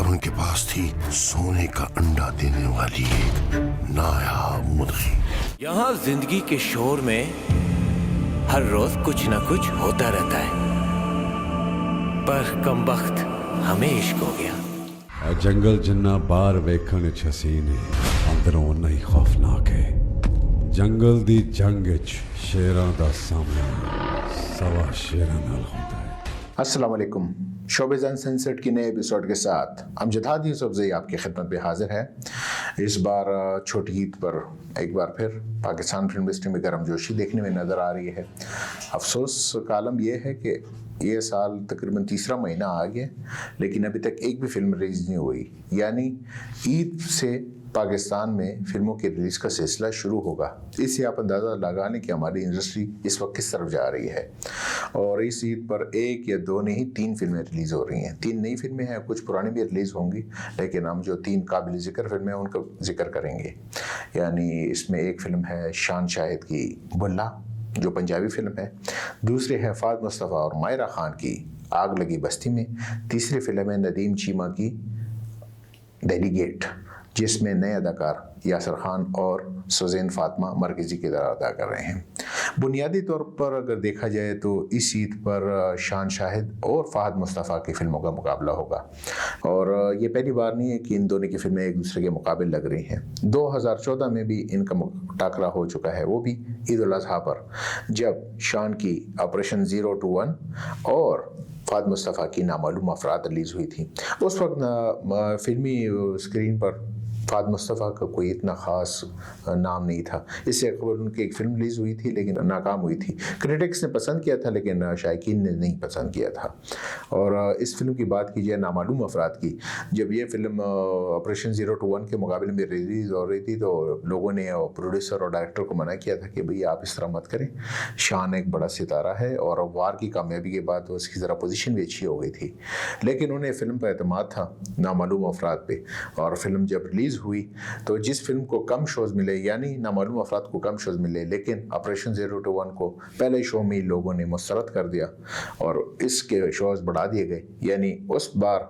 और उनके पास थी सोने का अंडा देने वाली एक नायाब मुर्गी। यहाँ जिंदगी के शोर में हर रोज कुछ न कुछ होता रहता है, पर कमबख्त हमें इश्क हो गया। जंगल जिन्ना बार वेखण च हसीन है, अंदरों उन्ना ही खौफनाक है। जंगल दी जंग च शेरां दा सामना सवा शेरां नाल होंदा है। अस्सलाम वालेकुम। शोबिज़ अनसेंसर्ड की नए एपिसोड के साथ अमजद यूसुफजई आपकी खिदमत में हाजिर है। इस बार छोटी ईद पर एक बार फिर पाकिस्तान फिल्म इंडस्ट्री में गर्मजोशी देखने में नज़र आ रही है। अफसोस का आलम यह है कि ये साल तकरीबन तीसरा महीना आ गया, लेकिन अभी तक एक भी फिल्म रिलीज़ नहीं हुई। यानी ईद से पाकिस्तान में फिल्मों के रिलीज़ का सिलसिला शुरू होगा। इससे आप अंदाज़ा लगा लें कि हमारी इंडस्ट्री इस वक्त किस तरफ जा रही है। और इस ईद पर एक या दो नहीं 3 फिल्में रिलीज़ हो रही हैं। 3 नई फिल्में हैं, कुछ पुरानी भी रिलीज़ होंगी, लेकिन हम जो 3 काबिल ज़िक्र फिल्में हैं उनका जिक्र करेंगे। यानी इसमें एक फ़िल्म है शान शाहिद की बुल्ला, जो पंजाबी फिल्म है। दूसरी है फाद मुस्तफ़ा और मायरा खान की आग लगी बस्ती में। तीसरी फिल्म है नदीम चीमा की डेलीगेट, जिसमें नए अदाकार यासर खान और सुज़ैन फातिमा मरकज़ी किरदार अदा कर रहे हैं। बुनियादी तौर पर अगर देखा जाए तो इस ईद पर शान शाहिद और फ़हद मुस्तफ़ा की फ़िल्मों का मुकाबला होगा, और ये पहली बार नहीं है कि इन दोनों की फ़िल्में एक दूसरे के मुकाबले लग रही हैं। 2014 में भी इनका टाकरा हो चुका है, वो भी ईद उल अज़हा पर, जब शान की ऑपरेशन 021 और फ़हद मुस्तफ़ा की नामालूम अफराद रिलीज़ हुई थी। उस वक्त फिल्मी स्क्रीन पर फ़हद मुस्तफ़ा का कोई इतना ख़ास नाम नहीं था। इससे कबल उनकी एक फ़िल्म रिलीज़ हुई थी, लेकिन नाकाम हुई थी। क्रिटिक्स ने पसंद किया था, लेकिन शायकीन ने नहीं पसंद किया था। और इस फिल्म की बात की जाए नामालूम अफराद की, जब ये फ़िल्म ऑपरेशन 021 के मुकाबले में रिलीज़ हो रही थी तो लोगों ने प्रोड्यूसर और डायरेक्टर को मना किया था कि भाई आप इस तरह मत करें। शान एक बड़ा सितारा है और वार की कामयाबी के बाद उसकी ज़रा पोजीशन भी अच्छी हो गई थी, लेकिन उन्हें फ़िल्म पर एतमाद था नामालूम अफराद पे। और फिल्म जब रिलीज़ हुई तो जिस फिल्म को कम शोज़ मिले, यानी नामालूम अफराद को कम शोज़ मिले, लेकिन ऑपरेशन 021 को पहले शो में ही लोगों ने मुस्तरद कर दिया और इसके शोज़ बढ़ा दिए गए। यानी उस बार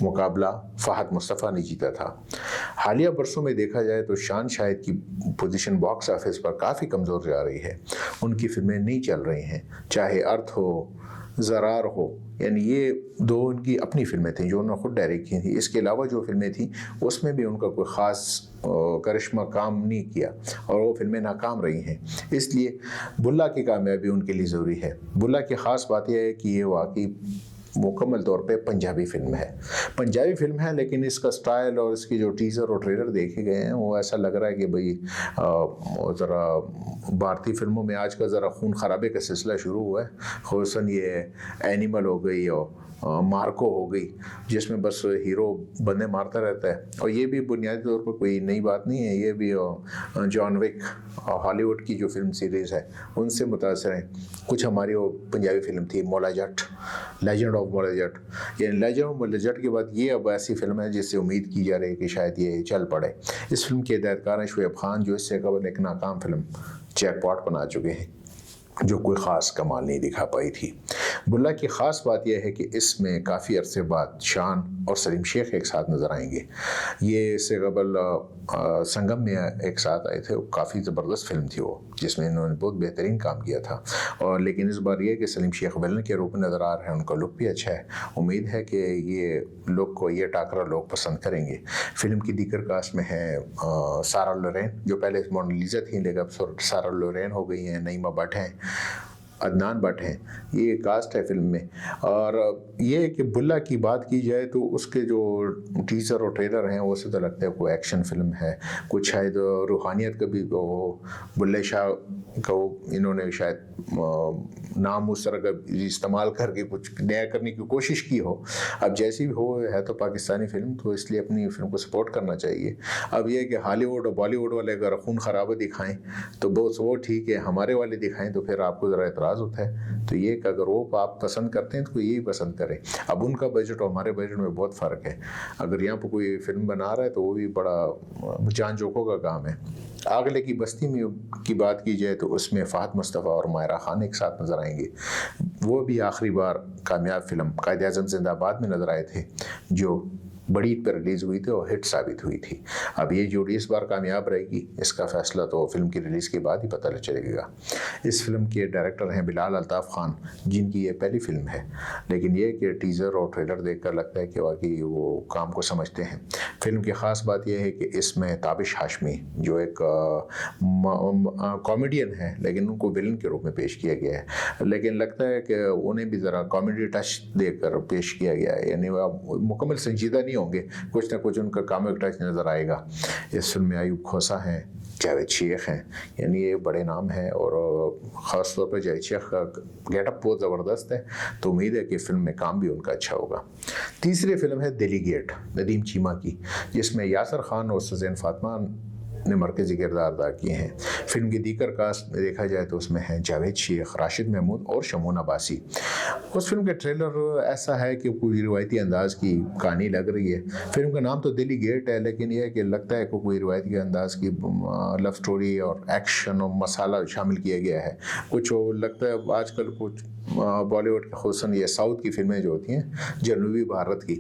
मुकाबला फ़हद मुस्तफ़ा ने जीता था। हालिया बरसों में देखा जाए तो शान शाहिद की पोजीशन बॉक्स ऑफिस पर काफ़ी कमज़ोर जा रही है। उनकी फिल्में नहीं चल रही हैं, चाहे अर्थ हो, ज़रार हो, यानी ये 2 उनकी अपनी फिल्में थीं जो उन्होंने खुद डायरेक्ट की थी। इसके अलावा जो फिल्में थीं उसमें भी उनका कोई ख़ास करिश्मा काम नहीं किया और वो फिल्में नाकाम रही हैं। इसलिए बुल्ला की कामयाबी उनके लिए ज़रूरी है। बुल्ला की ख़ास बात यह है कि ये वाकई मुकम्मल तौर पे पंजाबी फ़िल्म है। पंजाबी फ़िल्म है, लेकिन इसका स्टाइल और इसकी जो टीज़र और ट्रेलर देखे गए हैं वो ऐसा लग रहा है कि भाई ज़रा भारतीय फ़िल्मों में आज का ज़रा खून खराबे का सिलसिला शुरू हुआ है। ख़ुसूसन ये एनिमल हो गई और मार्को हो गई, जिसमें बस हीरो बंदे मारता रहता है। और ये भी बुनियादी तौर पर कोई नई बात नहीं है, ये भी जॉन विक हॉलीवुड की जो फिल्म सीरीज़ है उनसे मुतासर है। कुछ हमारी वो पंजाबी फिल्म थी मौला जट, लेजेंड ऑफ मौला जट। ये लेजेंड ऑफ मौला जट के बाद ये अब ऐसी फिल्म है जिससे उम्मीद की जा रही है कि शायद ये चल पड़े। इस फिल्म के हिदायतकार हैं शुएब खान, जो इससे कबल एक नाकाम फिल्म जैकपॉट बना चुके हैं, जो कोई ख़ास कमाल नहीं दिखा पाई थी। बुल्ला की ख़ास बात यह है कि इसमें काफ़ी अरसे बाद शान और सलीम शेख एक साथ नज़र आएंगे। ये इससे कबल संगम में एक साथ आए थे, काफ़ी ज़बरदस्त फिल्म थी वो, जिसमें इन्होंने बहुत बेहतरीन काम किया था। और लेकिन इस बार ये कि सलीम शेख विलन के रूप में नज़र आ रहे हैं, उनका लुक भी अच्छा है। उम्मीद है कि ये लुक को, ये टाकरा लोग पसंद करेंगे। फिल्म की दीगर कास्ट में है सारा लोरेन, जो पहले मोनालिसा थी लेकिन अब सारा लोरेन हो गई हैं, नईमा भट्ट हैं, अदनान भट्ट हैं। ये कास्ट है फिल्म में। और ये है कि बुल्ला की बात की जाए तो उसके जो टीज़र और ट्रेलर हैं वो से तो लगता है कोई एक्शन फिल्म है, कुछ शायद रूहानियत का भी वो बुल्ले शाह का इन्होंने शायद नाम उस तरह का इस्तेमाल करके कुछ नया करने की कोशिश की हो। अब जैसी भी हो, है तो पाकिस्तानी फ़िल्म, तो इसलिए अपनी फिल्म को सपोर्ट करना चाहिए। अब यह है कि हॉलीवुड और बॉलीवुड वाले अगर खून खराबा दिखाएं तो बहुत वो ठीक है, हमारे वाले दिखाएं तो फिर आपको ज़रा एतराज़ होता है। तो ये कि अगर वो आप पसंद करते हैं तो यही पसंद करें। अब उनका बजट और हमारे बजट में बहुत फ़र्क है। अगर यहाँ पर कोई फिल्म बना रहा है तो वो भी बड़ा जान जोखों का काम है। आग लगी बस्ती में की बात की जाए तो उसमें फ़हद मुस्तफ़ा और मायरा खान एक साथ नज़र आएंगे। वो भी आखिरी बार कामयाब फिल्म कायद-ए-आज़म ज़िंदाबाद में नज़र आए थे, जो बड़ी ईद पर रिलीज़ हुई थी और हिट साबित हुई थी। अब ये जोड़ी इस बार कामयाब रहेगी, इसका फैसला तो फिल्म की रिलीज़ के बाद ही पता चलेगा। इस फिल्म के डायरेक्टर हैं बिलाल अल्ताफ़ खान, जिनकी ये पहली फिल्म है, लेकिन ये कि टीज़र और ट्रेलर देखकर लगता है कि वाकई वो काम को समझते हैं। फिल्म की ख़ास बात यह है कि इसमें ताबिश हाशमी, जो एक कॉमेडियन है, लेकिन उनको विलन के रूप में पेश किया गया है, लेकिन लगता है कि उन्हें भी ज़रा कॉमेडी टच देकर पेश किया गया है, यानी वह मुकम्मल संजीदा नहीं होंगे, कुछ ना कुछ उनका कॉमिक टच नज़र आएगा। इस फिल्म में आयूब खोसा हैं, जावेद शेख हैं, यानी ये बड़े नाम हैं और ख़ास तौर पर जावेद शेख का गेटअप बहुत ज़बरदस्त है, तो उम्मीद है कि फिल्म में काम भी उनका अच्छा होगा। तीसरी फिल्म है डेलीगेट, नदीम चीमा की, जिसमें यासर खान और सुज़ैन फातिमा ने मरकज़ी किरदार अदा किए हैं। फिल्म की दीगर कास्ट में देखा जाए तो उसमें हैं जावेद शेख, राशिद महमूद और शमून अब्बासी। उस फिल्म के ट्रेलर ऐसा है कि कोई रिवायती अंदाज की कहानी लग रही है। फिल्म का नाम तो दिल्ली गेट है, लेकिन यह है कि लगता है कि कोई रिवायती अंदाज की लव स्टोरी और एक्शन और मसाला शामिल किया गया है। कुछ लगता है आजकल कुछ बॉलीवुड के खुसूसन या साउथ की फिल्में जो होती हैं जनूबी भारत की,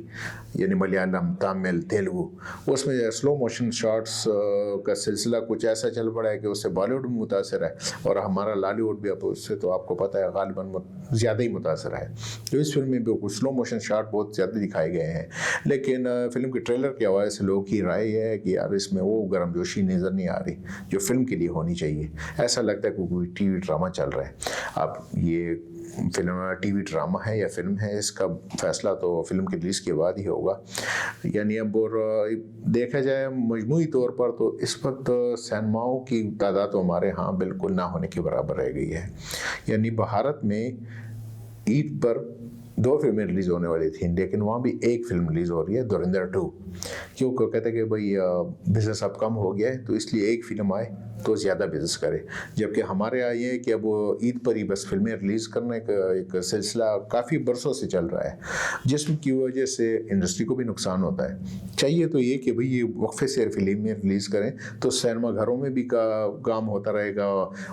यानी मलयालम, तमिल, तेलुगु, उसमें स्लो मोशन शॉट्स का सिलसिला कुछ ऐसा चल पड़ा है कि उससे बॉलीवुड भी मुतासर है और हमारा लॉलीवुड भी अब उससे तो आपको पता है गालिबन ज़्यादा ही मुतासर है। तो इस फिल्म में भी कुछ स्लो मोशन शॉट बहुत ज़्यादा दिखाए गए हैं, लेकिन फिल्म के ट्रेलर के हवाले से लोगों की राय है कि यार इसमें वो गर्मजोशी नज़र नहीं आ रही जो फिल्म के लिए होनी चाहिए। ऐसा लगता है कि कोई टीवी ड्रामा चल रहा है। अब ये फिल्म टीवी ड्रामा है या फिल्म है, इसका फैसला तो फिल्म की रिलीज़ के बाद ही होगा। यानी अब और देखा जाए मजमूई तौर पर तो इस वक्त सिनेमाओं की तादाद तो हमारे यहाँ बिल्कुल ना होने के बराबर रह गई है। यानी भारत में ईद पर 2 फिल्में रिलीज़ होने वाली थी, लेकिन वहाँ भी एक फिल्म रिलीज़ हो रही है, धुरंधर 2। क्यों कहते हैं कि भाई बिज़नेस अब कम हो गया है, तो इसलिए एक फिल्म आए तो ज़्यादा बिज़नेस करे। जबकि हमारे यहाँ ये है कि अब ईद पर ही बस फिल्में रिलीज़ करने का एक सिलसिला काफ़ी बरसों से चल रहा है, जिसकी वजह से इंडस्ट्री को भी नुकसान होता है। चाहिए तो ये कि भाई ये वक्फे से फिल्में रिलीज़ करें तो सिनेमा घरों में भी काम होता रहेगा,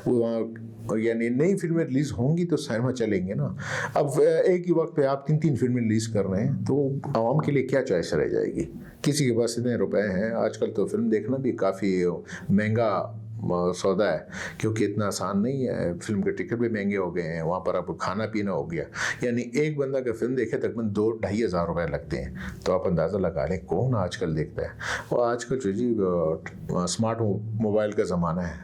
वहाँ यानी नई फिल्में रिलीज़ होंगी तो सिनेमा चलेंगे ना। अब एक ही वक्त पे आप 3-3 फिल्में रिलीज़ कर रहे हैं तो आवाम के लिए क्या चॉइस रह जाएगी? किसी के पास इतने रुपए हैं, आजकल तो फिल्म देखना भी काफ़ी महंगा सौदा है, क्योंकि इतना आसान नहीं है। फिल्म के टिकट भी महंगे हो गए हैं, वहाँ पर अब खाना पीना हो गया, यानी एक बंदा का फिल्म देखे तकरीबन 2-2.5 हज़ार रुपये लगते हैं। तो आप अंदाज़ा लगा लें कौन आजकल देखता है। और आजकल जो जी स्मार्ट मोबाइल का ज़माना है,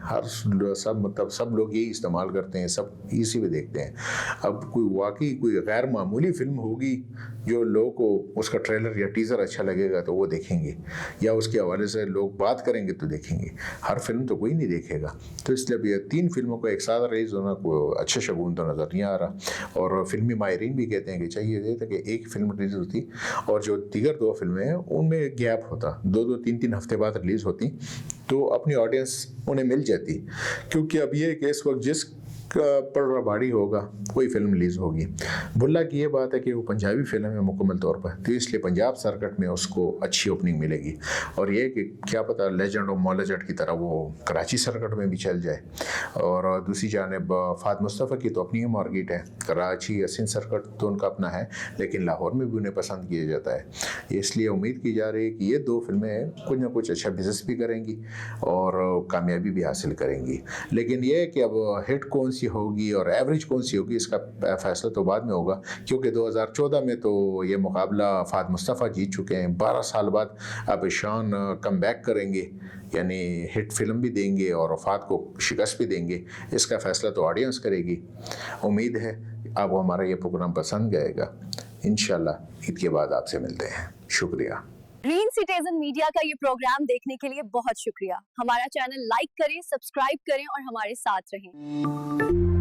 सब लोग यही इस्तेमाल करते हैं, सब इसी में देखते हैं। अब कोई गैर मामूली फिल्म होगी जो लोगों को उसका ट्रेलर या टीज़र अच्छा लगेगा तो वो देखेंगे, या उसके हवाले से लोग बात करेंगे तो देखेंगे। हर फिल्म तो कोई नहीं देखेगा। तो इसलिए अब ये 3 फिल्मों को एक साथ रिलीज होना कोई अच्छा शगुन तो नज़र नहीं आ रहा। और फिल्मी माहिरीन भी कहते हैं कि चाहिए ये था कि एक फिल्म रिलीज होती और जो दीगर 2 फिल्में हैं उनमें गैप होता, 2-2, 3-3 हफ्ते बाद रिलीज़ होती तो अपनी ऑडियंस उन्हें मिल जाती। क्योंकि अब ये कि इस वक्त जिस पड़ भारी होगा कोई फिल्म रिलीज़ होगी। बुल्ला की ये बात है कि वो पंजाबी फिल्म है मुकम्मल तौर पर, तो इसलिए पंजाब सर्किट में उसको अच्छी ओपनिंग मिलेगी। और ये कि क्या पता लेजेंड ऑफ मौलाजट की तरह वो कराची सर्किट में भी चल जाए। और दूसरी जानिब फात मुस्तफ़ा की तो अपनी ही मार्केट है, कराची या सिंध सर्किट तो उनका अपना है, लेकिन लाहौर में भी उन्हें पसंद किया जाता है। इसलिए उम्मीद की जा रही है कि ये 2 फिल्में कुछ ना कुछ अच्छा बिजनेस भी करेंगी और कामयाबी भी हासिल करेंगी। लेकिन यह है कि अब हिट कौन सी होगी और एवरेज कौन सी होगी इसका फैसला तो बाद में होगा, क्योंकि 2014 में तो ये मुकाबला फात मुस्तफ़ा जीत चुके हैं। 12 साल बाद अब शान कम बैक करेंगे, यानी हिट फिल्म भी देंगे और फात को शिकस्त भी देंगे। इसका फैसला तो ऑडियंस करेगी। उम्मीद है आपको हमारा ये प्रोग्राम पसंद आएगा। इंशाल्लाह ईद के बाद आपसे मिलते हैं। शुक्रिया। ग्रीन सिटीजन मीडिया का ये प्रोग्राम देखने के लिए बहुत शुक्रिया। हमारा चैनल लाइक करें, सब्सक्राइब करें और हमारे साथ रहें।